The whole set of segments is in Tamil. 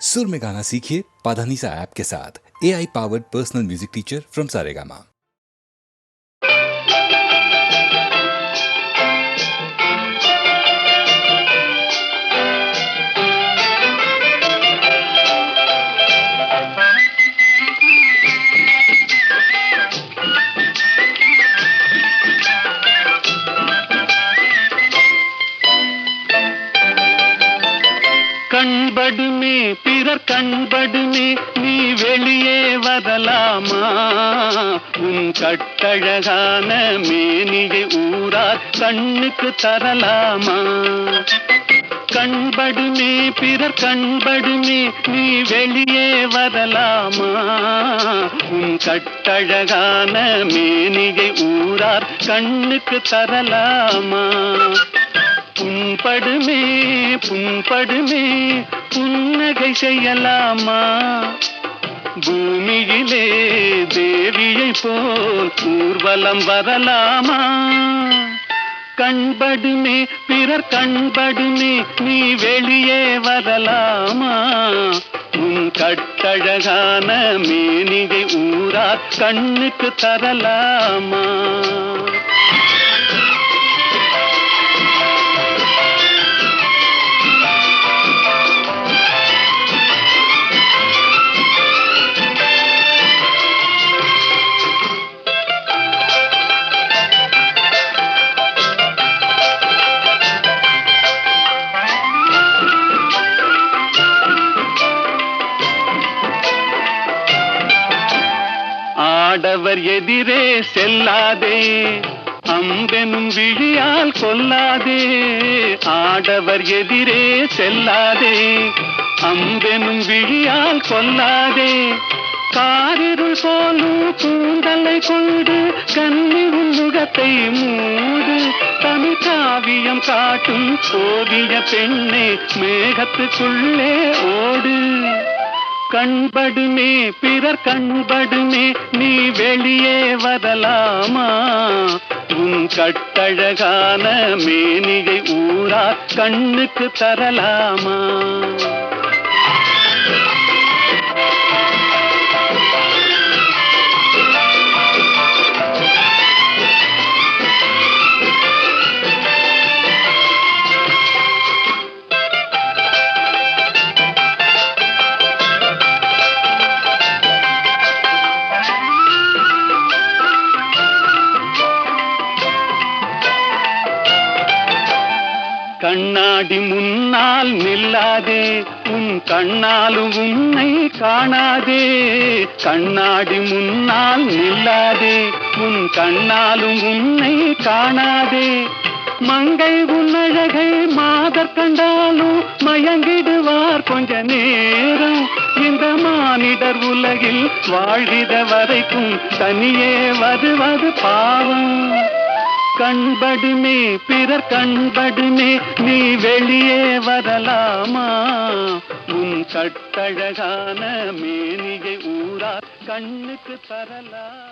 सुर में गाना सीखिए पाधानीसा ऐप के साथ। AI powered personal music teacher from Saregama. கண்படுமே பிறர் கண்படுமே நீ வெளியே வரலாமா? உன் கட்டழகான மேனியை ஊரார் கண்ணுக்கு தரலாமா? கண்படுமே பிறர் கண்படுமே நீ வெளியே வரலாமா? உன் கட்டழகான மேனியை ஊரார் கண்ணுக்கு தரலாமா? புண்படுமே புண்படுமே புன்னகை செய்யலாமா? பூமியிலே தேவியை போல் ஊர்வலம் வரலாமா? கண்படுமே பிறர் கண்படுமே நீ வெளியே வரலாமா? உன் கட்டழகான மேனிகை ஊரார் கண்ணுக்கு தரலாமா? ஆடவர் எதிரே செல்லாதே, அம்பெனும் விழியால் கொல்லாதே. ஆடவர் எதிரே செல்லாதே, அம்பெனும் விழியால் கொல்லாதே. காரிருள் போலும் கூந்தலை கொண்டு கன்னி முகத்தை மூடு. தமிழ் காவியம் காட்டும் ஓவிய பெண்ணே மேகத்துக்குள்ளே ஓடு. கண்படுமே பிறர் கண்படுமே நீ வெளியே வரலாமா? உன் கட்டழகான மேனிகை ஊரார் கண்ணுக்கு தரலாமா? கண்ணாடி முன்னால் நில்லாதே, உன் கண்ணாலும் உன்னை காணாதே. கண்ணாடி முன்னால் நில்லாதே, உன் கண்ணாலும் உன்னை காணாதே. மங்கை உன்னழகை மாதர் கண்டாலும் மயங்கிடுவார் கொஞ்ச நேரம். இந்த மானிடர் உலகில் வாழ்கிற வரைக்கும் தனியே வருவது பாவம். கண்படுமே பிறர் கண்படுமே நீ வெளியே வரலாமா? உன் கட்டழகான மேனிகை ஊரார் கண்ணுக்கு தரலாம்.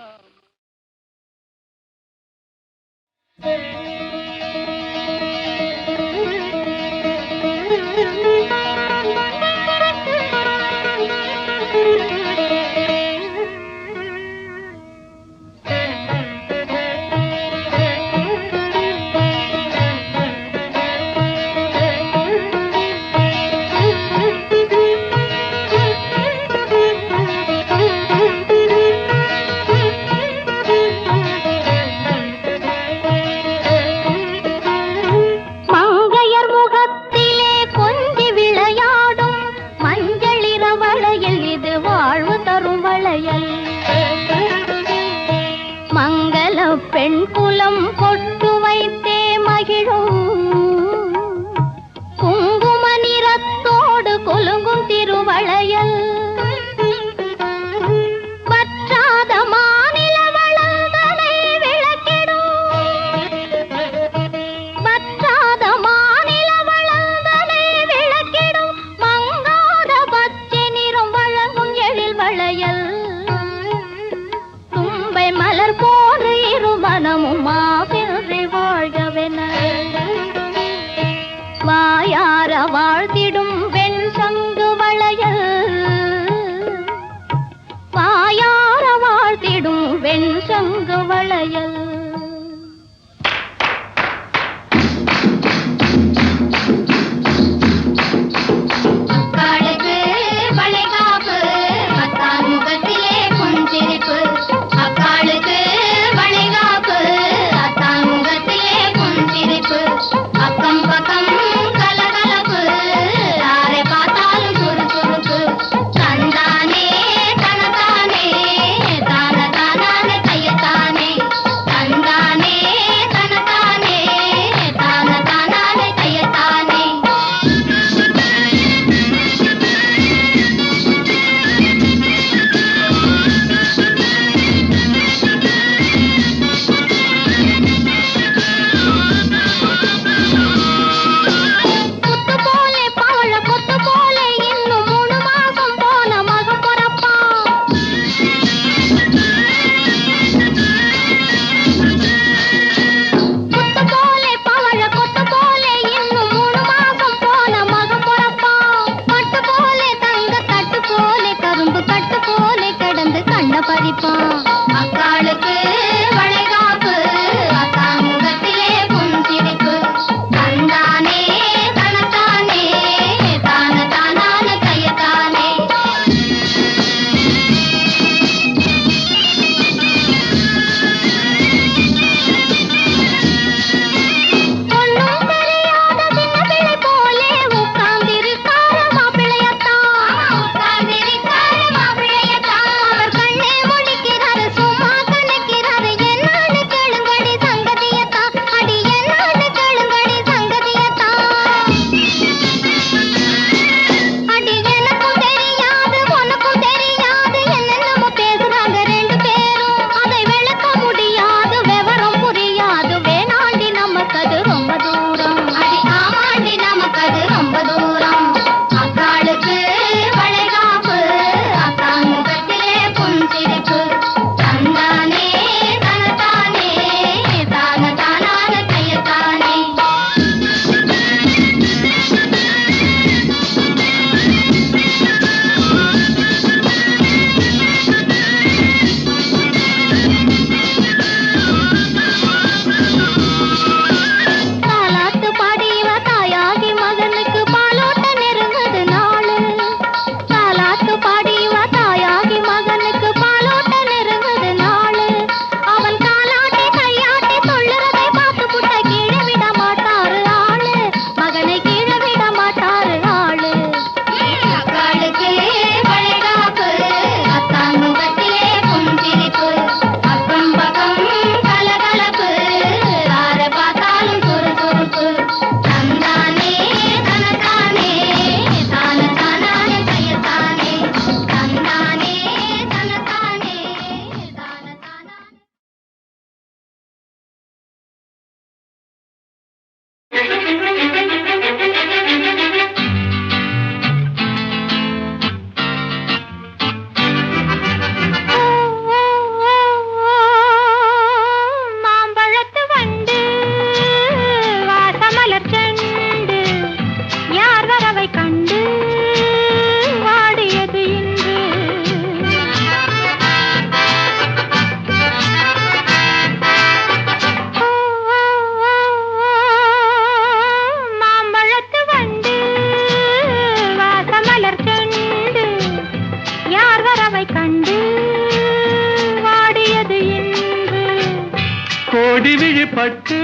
கோடி விழிப்பட்டு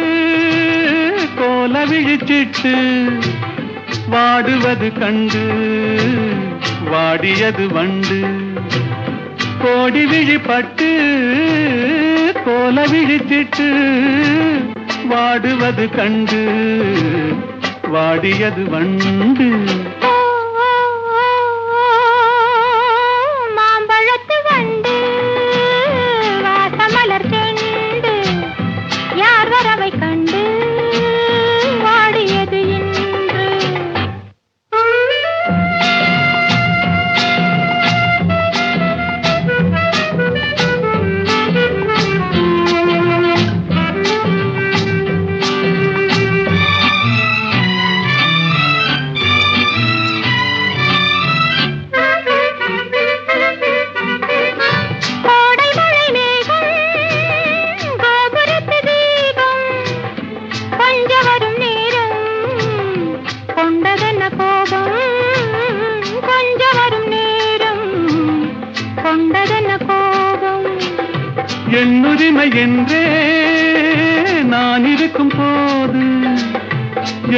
கோல விழிச்சிட்டு வாடுவது கண்டு வாடியது வண்டு. கோடி விழிப்பட்டு கோல விழிச்சிட்டு வாடுவது கண்டு வாடியது வண்டு. மாம்பழத்து வண்டு வாசமலர் செண்டு யார் வரவை கண்டு வாடியது இன்று. என்னுரிமை என்றே நான் இருக்கும் போது,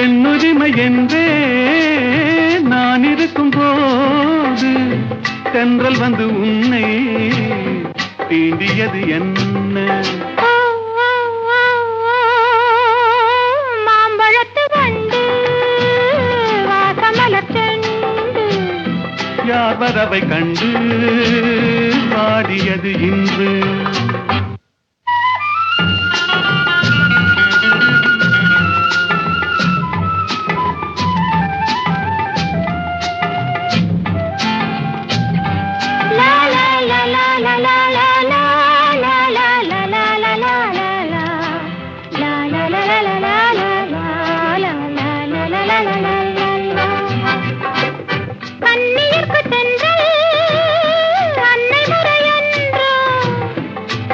என்னுரிமை என்றே நான் இருக்கும் போது தென்றல் வந்து உன்னை தீண்டியது என்ன? மாம்பழத்து வண்டு வாசமலர் செண்டு யார் வரவை கண்டு வாடியது இன்று.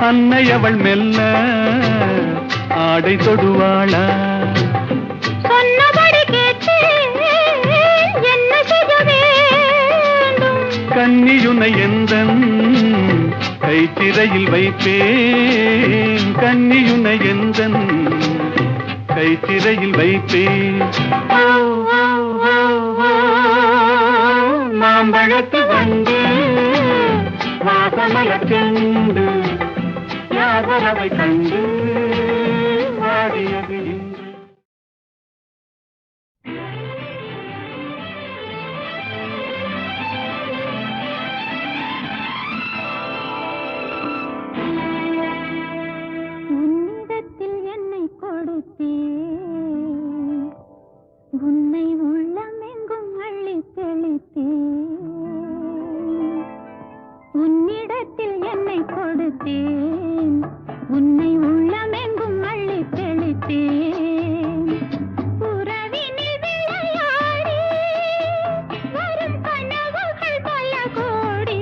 அன்னை அவள் மெல்ல ஆடை தொடுவாளா? சொன்னபடி கேட்டு என்ன செய்ய வேண்டும்? கன்னியுனை எந்தன் கைத்திரையில் வைப்பேன், கன்னியுனை எந்தன் கைத்திரையில் வைப்பேன். மாம்பழத்து வண்டு வாசமலர் செண்டு யார் வரவை கண்டு வாடியது இன்று. உன்னிடத்தில் என்னை கொடுத்தேன், உன்னை உள்ளமெங்கும் அள்ளி தெளித்தேன். உன்னிடத்தில் என்னை கொடுத்தேன், உன்னை உள்ளமெங்கும் அள்ளி தெளித்தேன். உறவினில் விளையாடி வரும் கனவுகள் பல கோடி,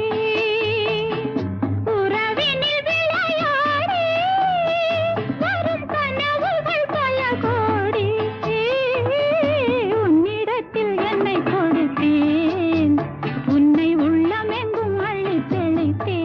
உறவினில் விளையாடி வரும் கனவுகள் பல கோடி. உன்னிடத்தில் என்னை கொடுத்தேன், உன்னை உள்ளமெங்கும் அள்ளி தெளித்தேன்.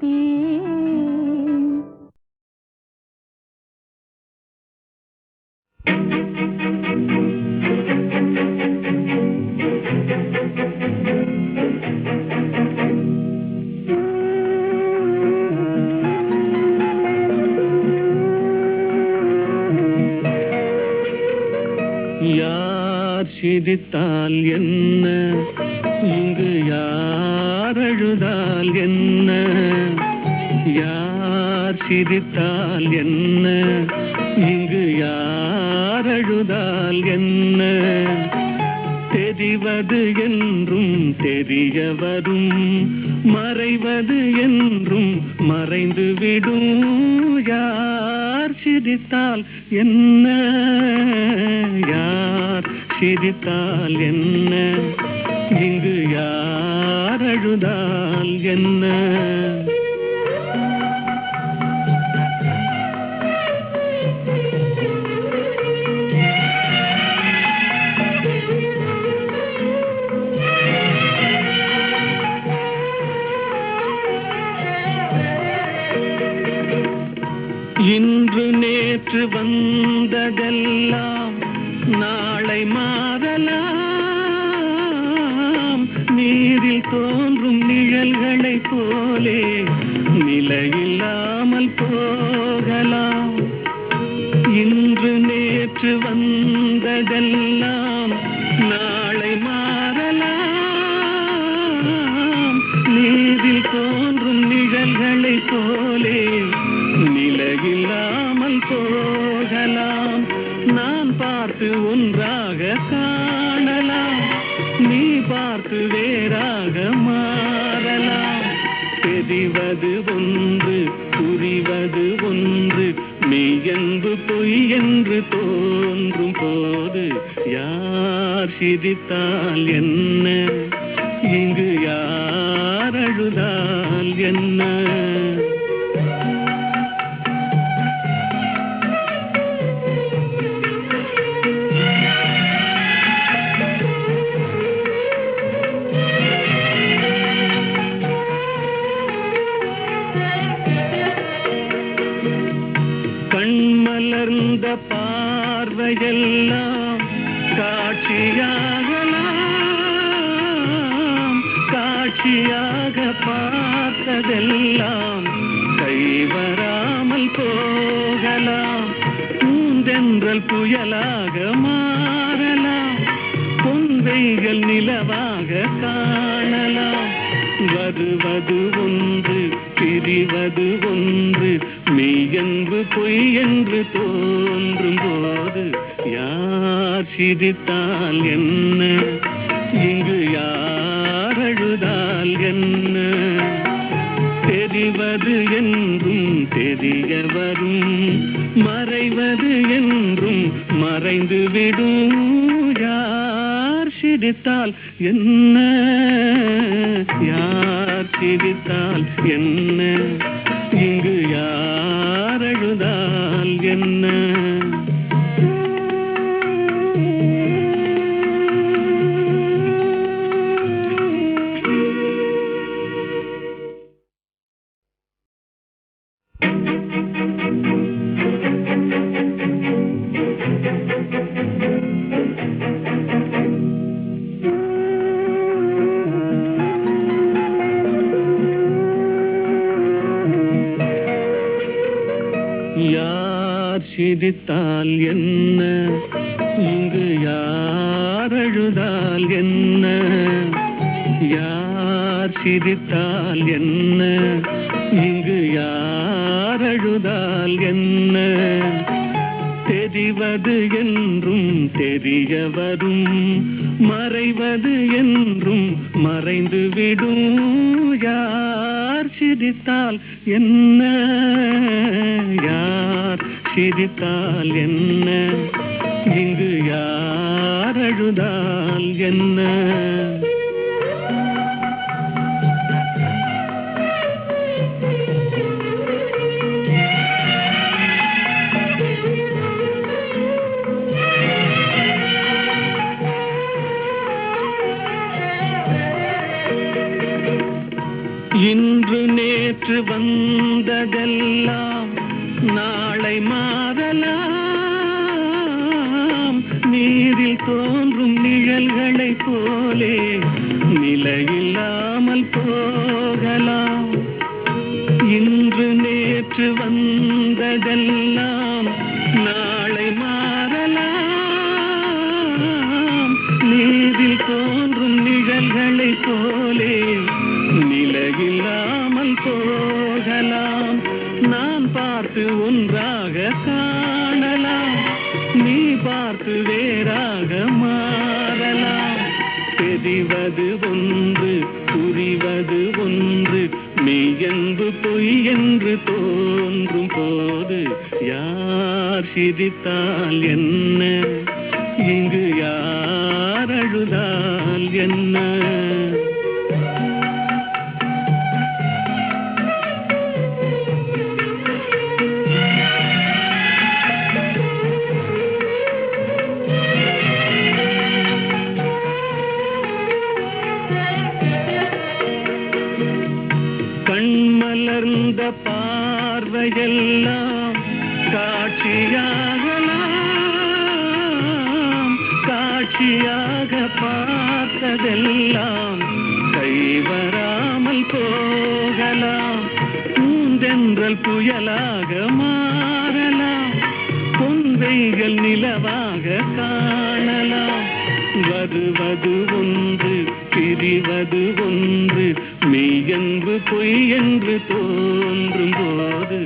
கொடுத்தேன். யார் சிரித்தால் என்ன, இங்கு யார் அழுதால் என்ன, யார் சிரித்தால் என்ன, இங்கு யார் அழுதால் என்ன, தெரிவது என்றும் தெரிய வரும், மறைவது என்றும் மறைந்து விடும், யார் சிரித்தால் என்ன, யார் சிரித்தால் என்ன, இங்கு யார் அழுதால் என்ன. இன்று நேற்று வந்ததெல்லாம் நாளை மாறலாம், நீரில் தோன்றும் நிழல்களை போலே நிலையில்லாமல் போகலாம். இன்று நேற்று வந்ததெல்லாம் நாளை மாறலாம், நீரில் தோன்றும் நிழல்களை போலே நிலையில்லாமல் போகலாம். நான் பார்த்து ஒன்றாக காணலாம், நீ பார்த்து வேறாக மாறலாம். தெரிவது ஒன்று, புரிவது ஒன்று, மெய் என்று பொய் என்று தோன்றும் போது யார் சிரித்தால் என்ன, இங்கு யார் அழுதால் என்ன. கண்மலர்ந்த பார்வையெல்லாம் காட்சியாகலாம், காட்சியாக பார்த்ததெல்லாம் கைவராமல் போகலாம். பூந்தென்றல் புயலாக மாறலாம், பொன்வைகள் நிலவாக காணலாம். வருவது ஒன்று, பிரிவது ஒன்று, மெய் என்று பொய் என்று தோன்றும் போது யார் சிரித்தால் என்ன, இங்கு யார் அழுதால் என்ன. தெரிவது என்றும் தெரிய வரும், மறைவது என்றும் மறைந்து விடும், யார் சிரித்தால் என்ன, யார் சிரித்தால் என்ன, இங்கு யார் அழுதால் என்ன. யார் சிரித்தால் என்ன, இங்கு யார் அழுதால் என்ன, யார் சிரித்தால் என்ன, இங்கு யார் அழுதால் என்ன. தெரிவது என்றும் தெரிய வரும், மறைவது என்றும் மறைந்து விடும், யார் சிரித்தால் என்ன, யார் சிரித்தால் என்ன, இங்கு யார் அழுதால் என்ன. இன்று நேற்று வந்ததெல்லாம் நாளை மாறலாம். நீரில் தோன்றும் நிழல்களைப் போலே நிலையில்லாமல் போகலாம். இன்று நேற்று வந்ததெல்லாம் நாளை மாறலாம். நீரில் தோன்றும் நிழல்களைப் போலே நிலையில்லாமல் போகலாம். நான் பார்த்து ஒன்றாக காணலாம், நீ பார்த்து வேறாக மாறலாம். தெரிவது ஒன்று, புரிவது ஒன்று, மெய்யென்பு பொய் என்று தோன்றும் போது யார் சிரித்தால் என்ன, இங்கு யார் அழுதால் என்ன? கண்மலர்ந்த பார்வையெல்லாம் காட்சியாகலாம். காட்சியாக பார்த்ததெல்லாம் கைவராமல் போகலாம். பூந்தென்றல் புயலாக மாறலாம், பொன்வைகள் நிலவாக காணலாம். வருவது ஒன்று, பிரிவது ஒன்று, மெய்யென்பு பொய் என்று தோன்றும் போது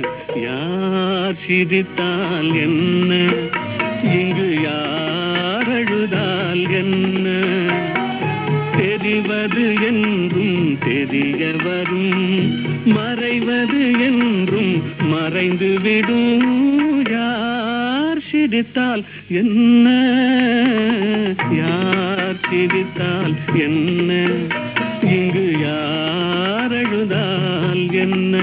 யார் சிரித்தால் என்ன, இங்கு யார் அழுதால் என்ன? தெரிவது என்றும் தெரிய வரும், மறைவது என்றும் மறைந்துவிடும். யார் சிரித்தால் என்ன, யார் சிரித்தால் என்ன, இங்கு யார் அழுதால் என்ன?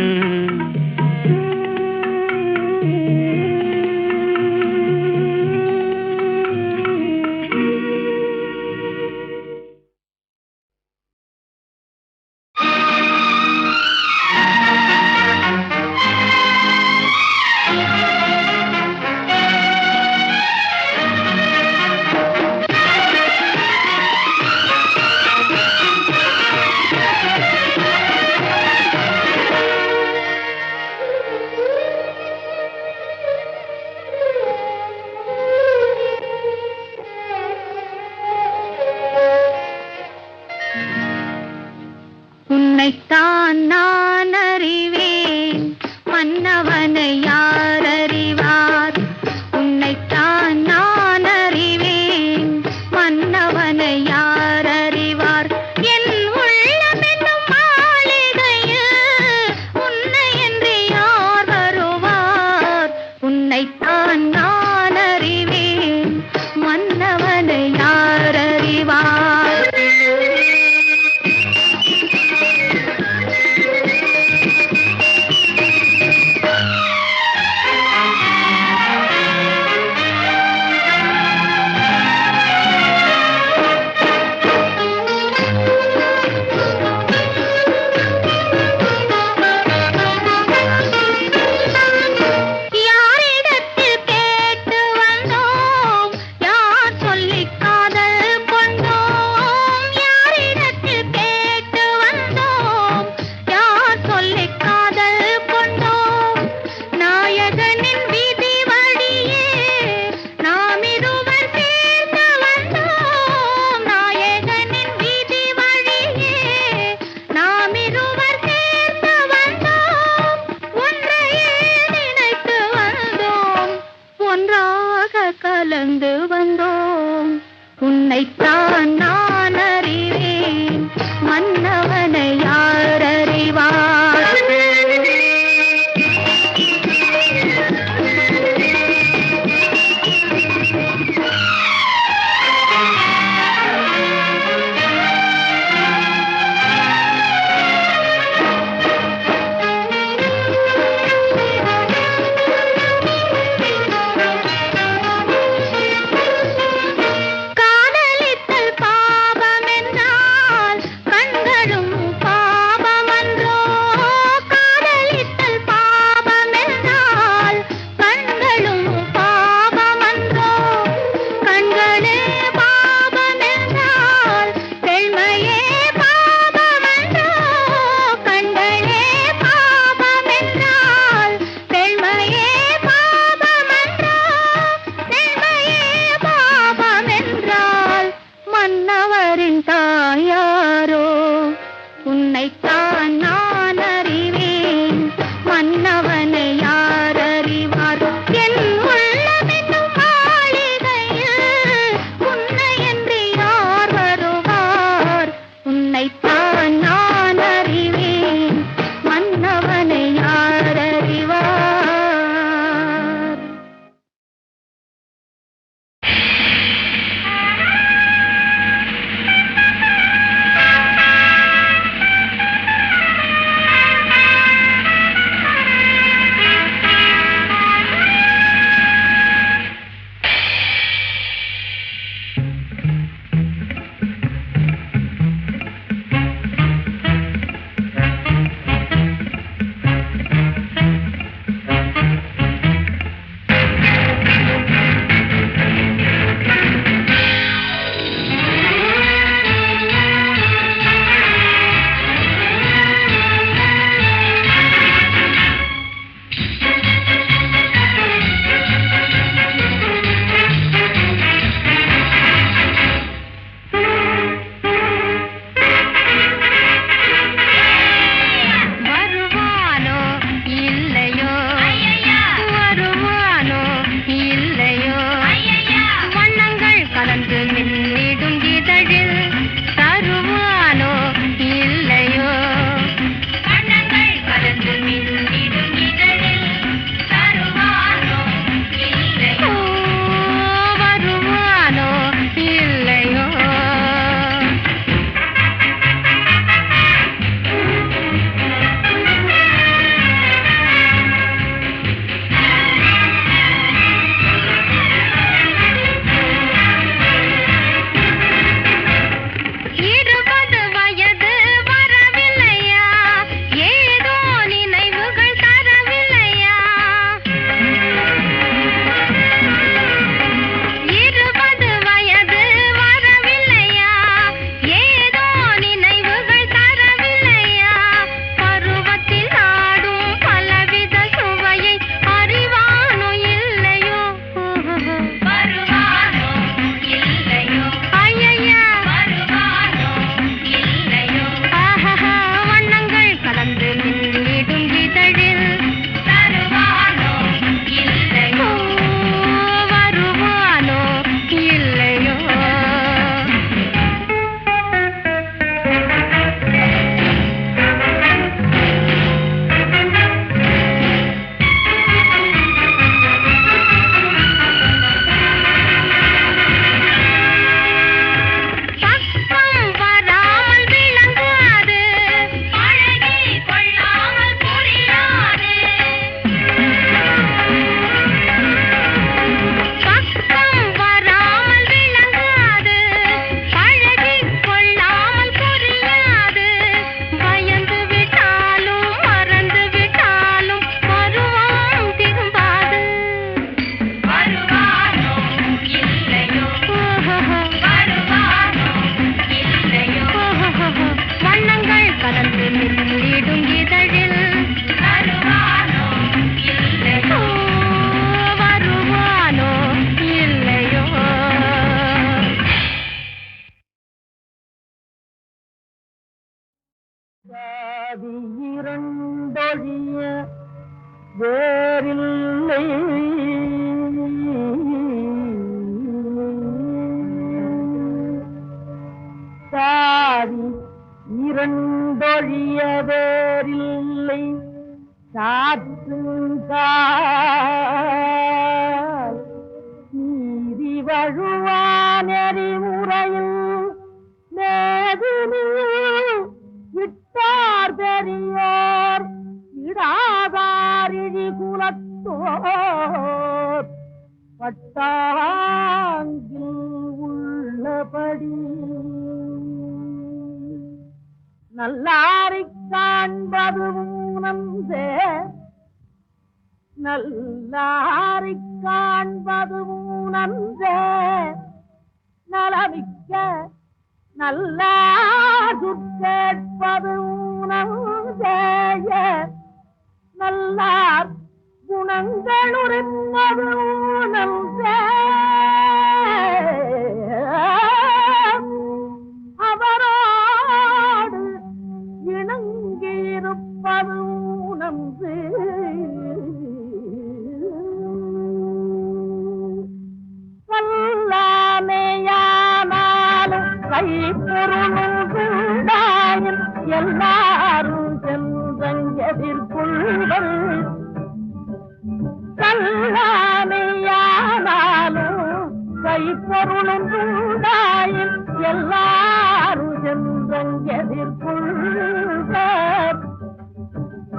கால் நீதி வழுவான் எறிமுறையில் மேதினில் விட்டார் பெரியோர் இடாதார் இழி குலத்தோர் பட்டாங்கில் உள்ளபடி நல்லாரைக் காண்பது நன்றே நல்லாரைக் காண்பது நன்றே நலமிக்க நல்லார் கேட்பது நன்றே நல்லார் குணங்களுரிப்பது நன்றே அவரோடு இணங்கியிருப்பது நன்று கல்லாமையானாலும் கைப்பொருளுண்டாயின் எல்லாரும் சென்றெதிர்கொள்வர் கல்லாமையானாலும் கைப்பொருளுண்டாயின் எல்லாரும் சென்றெதிர்கொள்வர்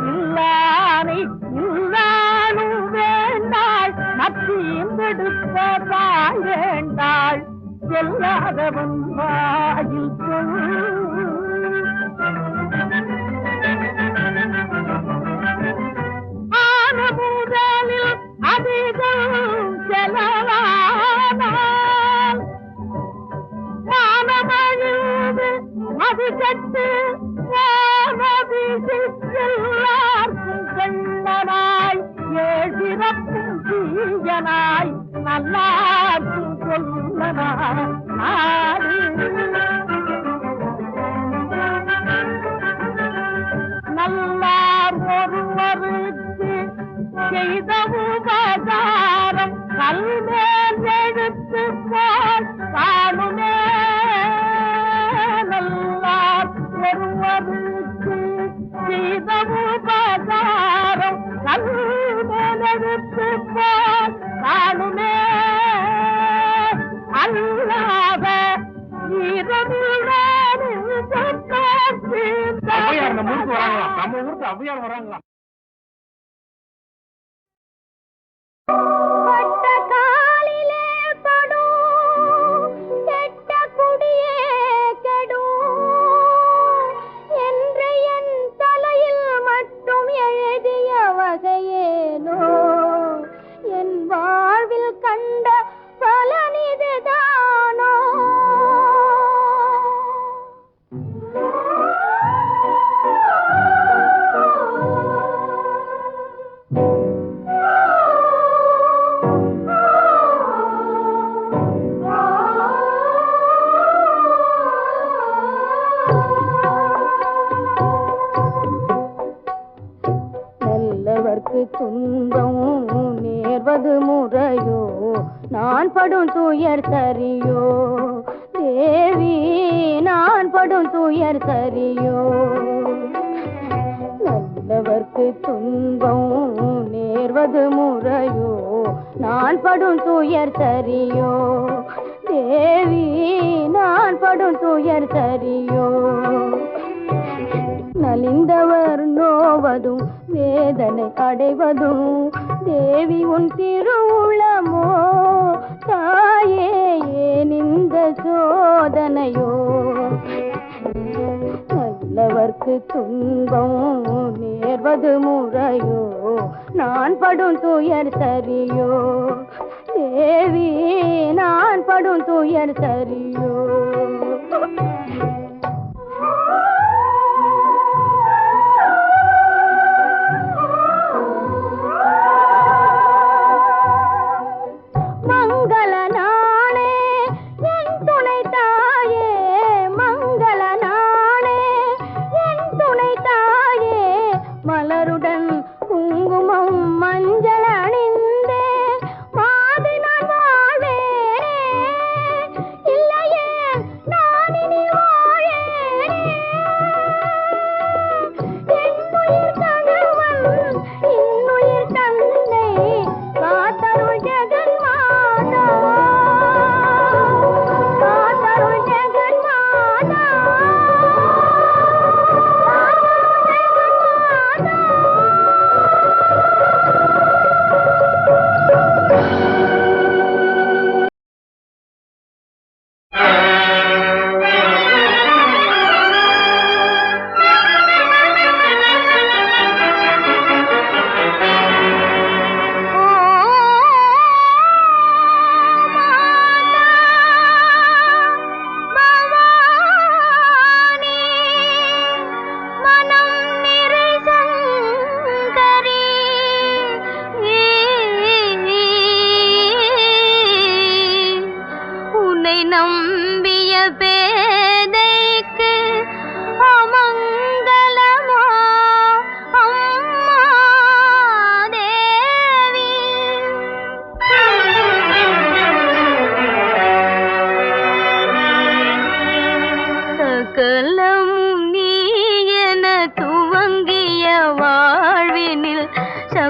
இல்லானை இல்லானும் வேண்டாள் மத்தியெடுத்த தாய் வேண்டாள் செல்லாதவன் வாயில் ஆன முதலில் அதிகம் செலவானால் மானமழிந்து மது கட்டு எல்லாருக்கும் கண்ணனாய் ஏழிறப்பும் தீயனாய் நல்லாருக்கும் சொல்லனாய் நல்லார் ஒருவருக்கு செய்த உபகாரம் கல்மேல் எழுத்து போல் காணுமே நல்லார் ஒருவருக்கு செய்த உபகாரம் கல்மேல் எழுத்து போல் காணுமே அல்லாத நம்ம ஊருக்கு அவ்வையார் வராங்களா? பட்ட காலிலே படும் கெட்ட குடியே கெடும் என்று என் தலையில் மட்டும் எழுதிய வகையேனோ என் வாழ்வில் கண்ட பலனிதுதானோ நல்லவர்க்கு துன்பம் நேர்வது முறையோ நான் படும் துயர் சரியோ தேவி நான் படும் துயர் சரியோ நல்லவர்க்கு துன்பம் நேர்வது முறையோ நான் படும் துயர் சரியோ தேவி நான் படும் துயர் சரியோ நலிந்தவர் நோவதும் வேதனை அடைவதும் தேவி உன் திருவுளமோ தாயே ஏன் இந்த சோதனையோ நல்லவர்க்கு துன்பம் நேர்வது முறையோ நான் படும் துயர் சரியோ தேவி நான் படும் துயர் சரியோ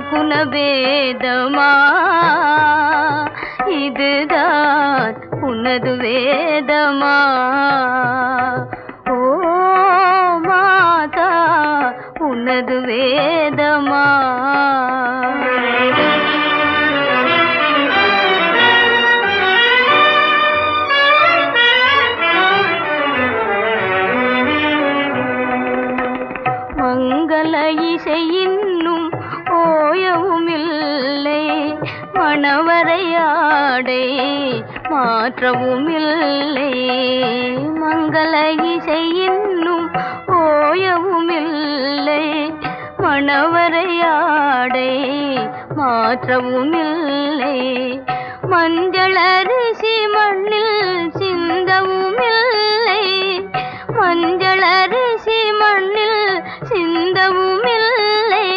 சகுன வேதமா இதுதான் உனது வேதமா ஓ மாதா உனது வேதமா மங்கள இசை இன்னும் ஓயவும் இல்லை மணவரையாடை மாற்றவும் இல்லை மங்கள இசை இன்னும் ஓயவும் இல்லை மணவரையாடை மாற்றவும் இல்லை மஞ்சள் அரிசி மண்ணில் சிந்தவும் இல்லை மஞ்சள் அரிசி மண்ணில் சிந்தவும் இல்லை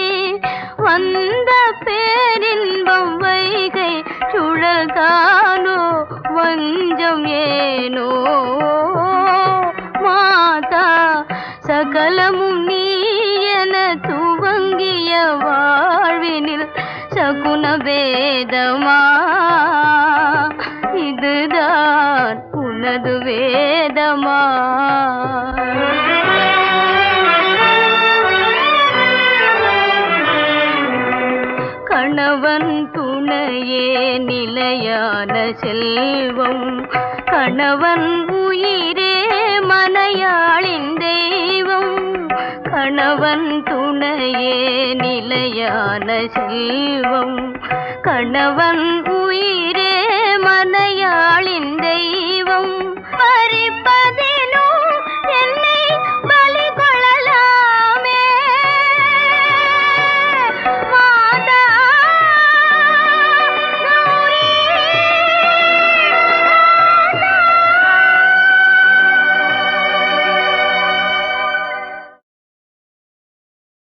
வந்த பேரின்பம் வைகை சுழல்தானோ வஞ்சம் ஏனோ மாதா சகலமும் நீ என துவங்கிய வாழ்வினில் சகுன வேதமா இதுதான் உனது வேதமா கணவன் துணையே நிலையான செல்வம் கணவன் உயிரே மனையாளின் தெய்வம் கணவன் துணையே நிலையான செல்வம் கணவன் உயிரே மனையாளின் தெய்வம்